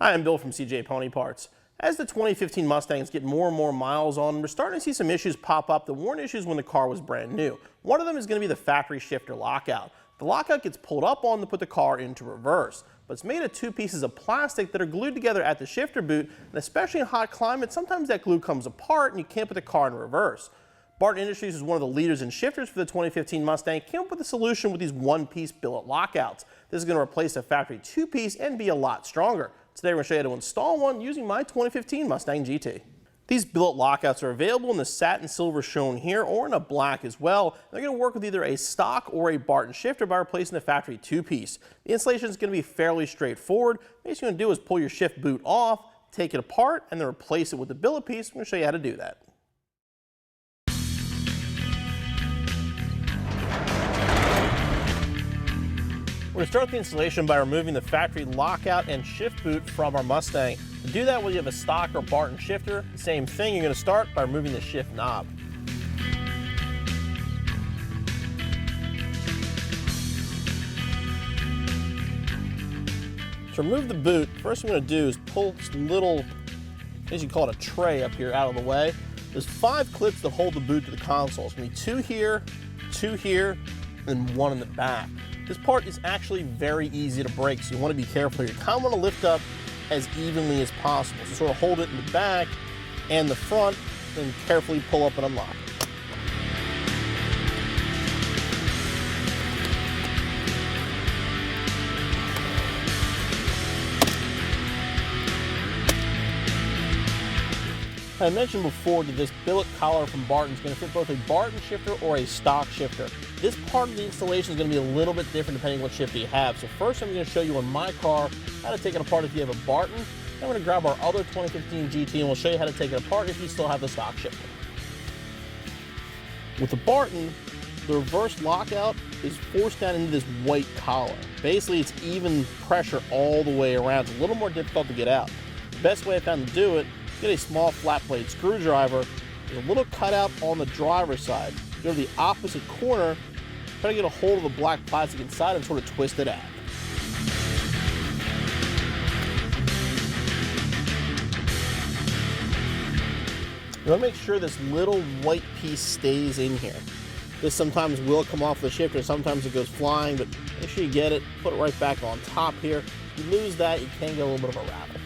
Hi, I'm Bill from CJ Pony Parts. As the 2015 Mustangs get more and more miles on them, we're starting to see some issues pop up that weren't issues when the car was brand new. One of them is going to be the factory shifter lockout. The lockout gets pulled up on to put the car into reverse, but it's made of two pieces of plastic that are glued together at the shifter boot, and especially in hot climates, sometimes that glue comes apart and you can't put the car in reverse. Barton Industries is one of the leaders in shifters for the 2015 Mustang, came up with a solution with these one-piece billet lockouts. This is going to replace a factory two-piece and be a lot stronger. Today we're going to show you how to install one using my 2015 Mustang GT. These billet lockouts are available in the satin silver shown here or in a black as well. They're going to work with either a stock or a Barton shifter by replacing the factory two-piece. The installation is going to be fairly straightforward. What you're going to do is pull your shift boot off, take it apart, and then replace it with the billet piece. I'm going to show you how to do that. We're going to start the installation by removing the factory lockout and shift boot from our Mustang. To do that, whether you have a stock or Barton shifter, the same thing, you're going to start by removing the shift knob. To remove the boot, first thing I'm going to do is pull this little, as you call it, a tray up here out of the way. There's 5 clips that hold the boot to the console. It's going to be 2 here, and 1 in the back. This part is actually very easy to break, so you want to be careful here. You kind of want to lift up as evenly as possible. So sort of hold it in the back and the front, and carefully pull up and unlock. I mentioned before that this billet collar from Barton is going to fit both a Barton shifter or a stock shifter. This part of the installation is going to be a little bit different depending on what shifter you have. So first I'm going to show you on my car how to take it apart if you have a Barton. Then I'm going to grab our other 2015 GT and we'll show you how to take it apart if you still have the stock shifter. With the Barton, the reverse lockout is forced down into this white collar. Basically it's even pressure all the way around. It's a little more difficult to get out. The best way I found to do it, get a small flat blade screwdriver. There's a little cutout on the driver's side. Go to the opposite corner, try to get a hold of the black plastic inside and sort of twist it out. You want to make sure this little white piece stays in here. This sometimes will come off the shifter, sometimes it goes flying, but make sure you get it, put it right back on top here. If you lose that, you can get a little bit of a rattle.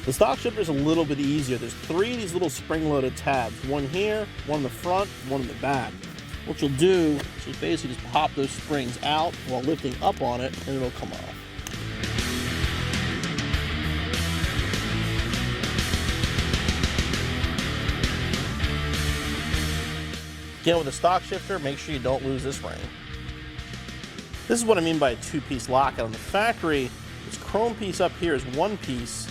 The stock shifter is a little bit easier. There's 3 of these little spring-loaded tabs. 1 here, 1 in the front, 1 in the back. What you'll do is basically just pop those springs out while lifting up on it, and it'll come off. Again, with a stock shifter, make sure you don't lose this ring. This is what I mean by a 2-piece lockout. On the factory, this chrome piece up here is 1 piece.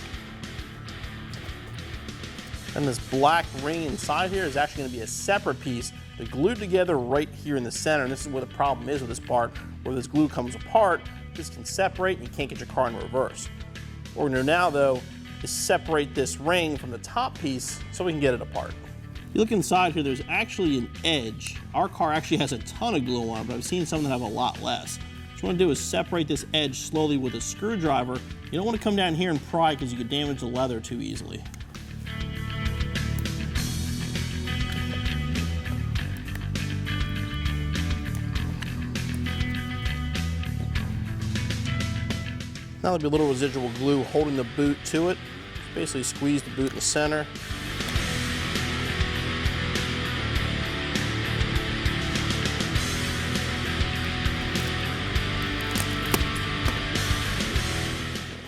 And this black ring inside here is actually going to be a separate piece. They're glued together right here in the center, and this is where the problem is with this part. Where this glue comes apart, this can separate and you can't get your car in reverse. What we're going to do now, though, is separate this ring from the top piece so we can get it apart. If you look inside here, there's actually an edge. Our car actually has a ton of glue on it, but I've seen some that have a lot less. What you want to do is separate this edge slowly with a screwdriver. You don't want to come down here and pry because you could damage the leather too easily. Now there'll be a little residual glue holding the boot to it. Basically squeeze the boot in the center.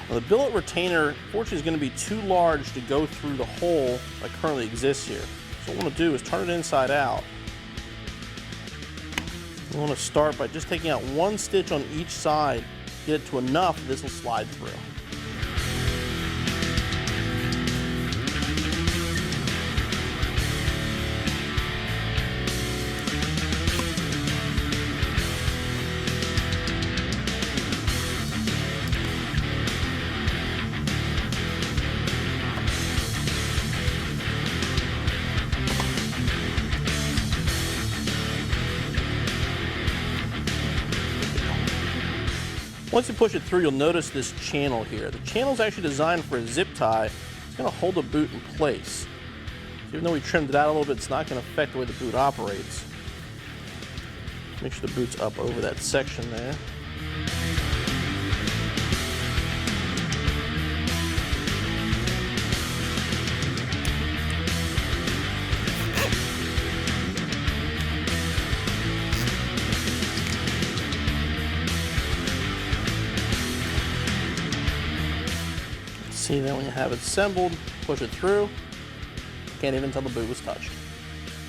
Now the billet retainer, fortunately, is going to be too large to go through the hole that currently exists here. So what I want to do is turn it inside out. I want to start by just taking out 1 stitch on each side. Get it to enough that this will slide through. Once you push it through, you'll notice this channel here. The channel is actually designed for a zip tie. It's going to hold the boot in place. So even though we trimmed it out a little bit, it's not going to affect the way the boot operates. Make sure the boot's up over that section there. See, then when you have it assembled, push it through. Can't even tell the boot was touched.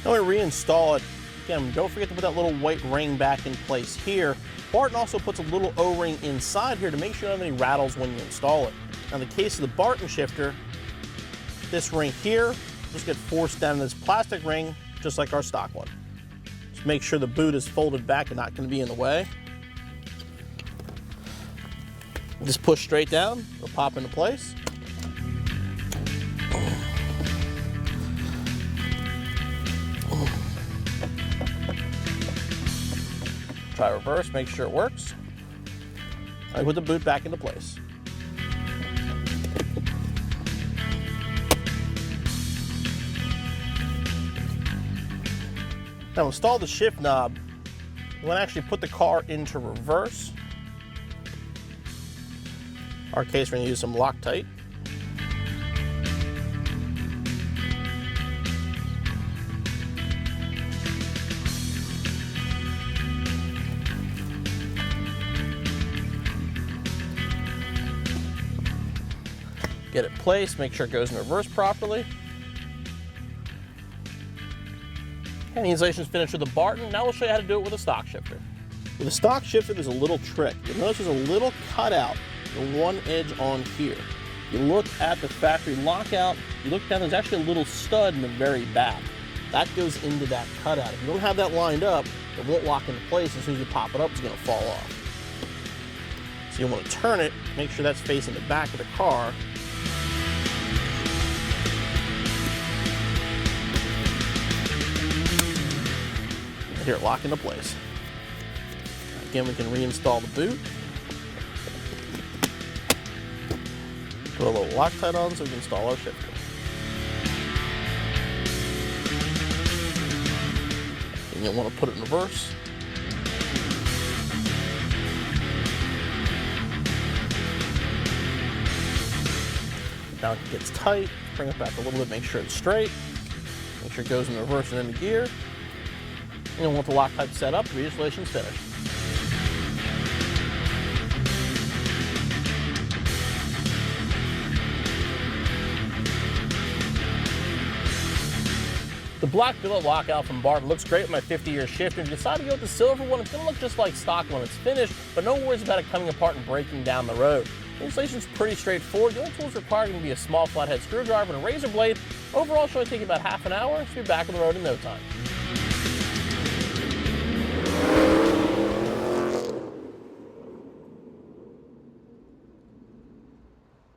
Then we reinstall it. Again, don't forget to put that little white ring back in place here. Barton also puts a little O-ring inside here to make sure you don't have any rattles when you install it. Now in the case of the Barton shifter, this ring here just gets forced down in this plastic ring, just like our stock one. Just make sure the boot is folded back and not going to be in the way. Just push straight down, it'll pop into place. Try reverse, make sure it works. I put the boot back into place. Now install the shift knob. You want to actually put the car into reverse. In our case, we're going to use some Lockout. Get it placed, make sure it goes in reverse properly. And the installation is finished with the Barton. Now we'll show you how to do it with a stock shifter. With a stock shifter, there's a little trick. You'll notice there's a little cutout, the one edge on here. You look at the factory lockout, you look down, there's actually a little stud in the very back. That goes into that cutout. If you don't have that lined up, it won't lock into place. As soon as you pop it up, it's going to fall off. So you want to turn it, make sure that's facing the back of the car. Here, lock into place. Again, we can reinstall the boot. Put a little Lockout on so we can install our shifter. And you'll want to put it in reverse. Now it gets tight, bring it back a little bit, make sure it's straight. Make sure it goes in reverse and into gear. And you'll want the Lockout set up, the installation is finished. The black billet lockout from Barton looks great with my 50-year shifter. If you decide to go with the silver one, it's going to look just like stock when it's finished, but no worries about it coming apart and breaking down the road. The installation is pretty straightforward. The only tools required are going to be a small flathead screwdriver and a razor blade. Overall, it should only take you about half an hour, so you'll be back on the road in no time.